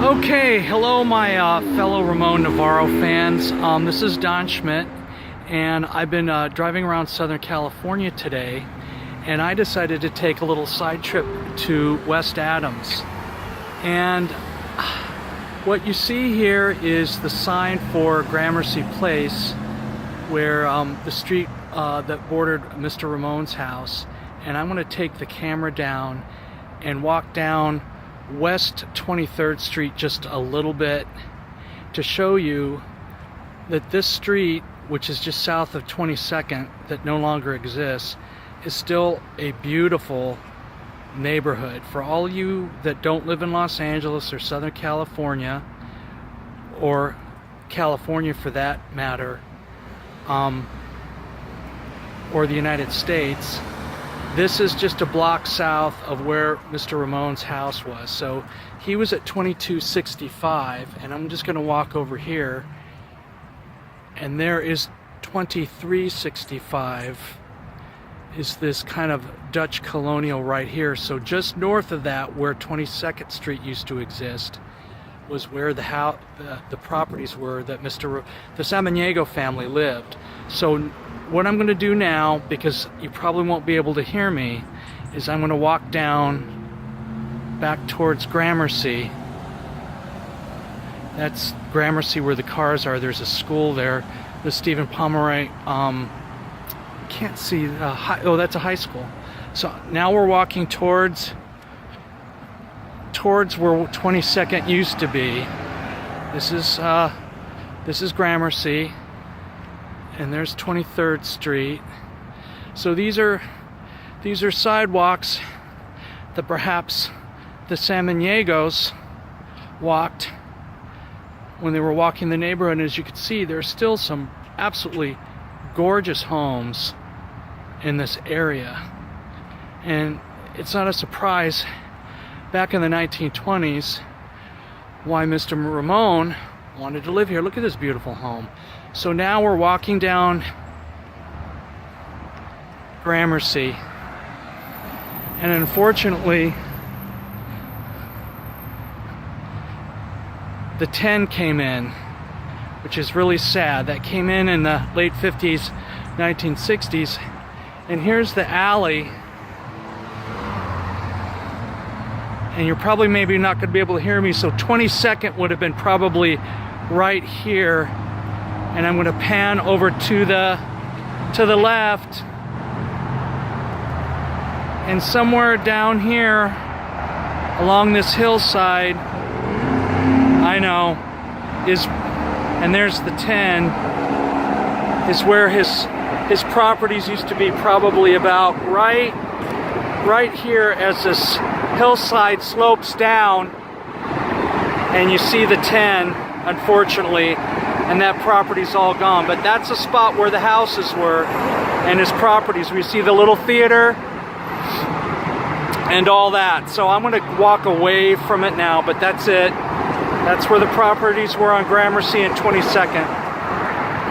Okay, hello my fellow Ramon Novarro fans. This is Don Schmidt, and I've been driving around Southern California today, and I decided to take a little side trip to West Adams. And what you see here is the sign for Gramercy Place, where the street that bordered Mr. Ramon's house. And I'm going to take the camera down and walk down West 23rd Street just a little bit to show you that this street, which is just south of 22nd, that no longer exists, is still a beautiful neighborhood. For all you that don't live in Los Angeles or Southern California, or California for that matter, or the United States, this is just a block south of where Mr. Ramon's house was. So he was at 2265, and I'm just going to walk over here, and there is 2365 is this kind of Dutch colonial right here. So just north of that, where 22nd Street used to exist, was where the properties were that the Samaniego family lived. So what I'm going to do now, because you probably won't be able to hear me, is I'm going to walk down back towards Gramercy. That's Gramercy where the cars are. There's a school there, the Stephen Pomeroy. Can't see. Oh, that's a high school. So now we're walking towards where 22nd used to be. This is Gramercy. And there's 23rd Street. So these are sidewalks that perhaps the Samaniegos walked when they were walking the neighborhood. And as you can see, there's still some absolutely gorgeous homes in this area. And it's not a surprise back in the 1920s why Mr. Ramon wanted to live here. Look at this beautiful home. So now we're walking down Gramercy, and unfortunately the 10 came in, which is really sad. That came in the late 50s, 1960s. And here's the alley, and you're probably maybe not going to be able to hear me, so 22nd would have been probably right here. And I'm going to pan over to the left, and somewhere down here along this hillside, I know, and there's the 10, is where his properties used to be, probably about right here as this hillside slopes down, and you see the 10, unfortunately. And that property's all gone. But that's a spot where the houses were and his properties. We see the little theater and all that. So I'm going to walk away from it now, but that's it. That's where the properties were on Gramercy and 22nd,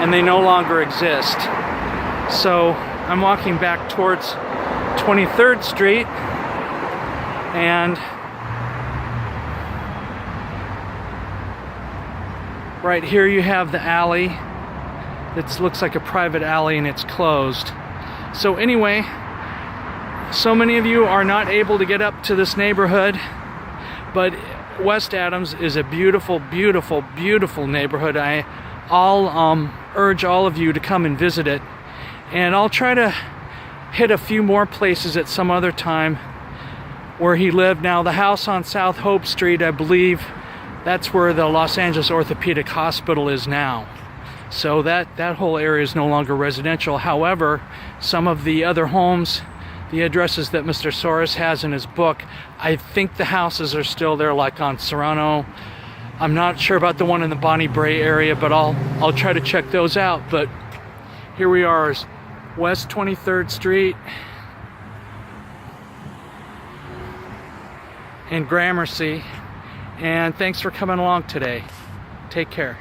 and they no longer exist. So I'm walking back towards 23rd Street, and right here you have the alley. It looks like a private alley, and it's closed. So anyway, so many of you are not able to get up to this neighborhood, but West Adams is a beautiful, beautiful, beautiful neighborhood. I'll urge all of you to come and visit it, and I'll try to hit a few more places at some other time where he lived. Now, the house on South Hope Street, I believe, that's where the Los Angeles Orthopedic Hospital is now. So that whole area is no longer residential. However, some of the other homes, the addresses that Mr. Soros has in his book, I think the houses are still there, like on Serrano. I'm not sure about the one in the Bonnie Bray area, but I'll try to check those out. But here we are, West 23rd Street and Gramercy. And thanks for coming along today. Take care.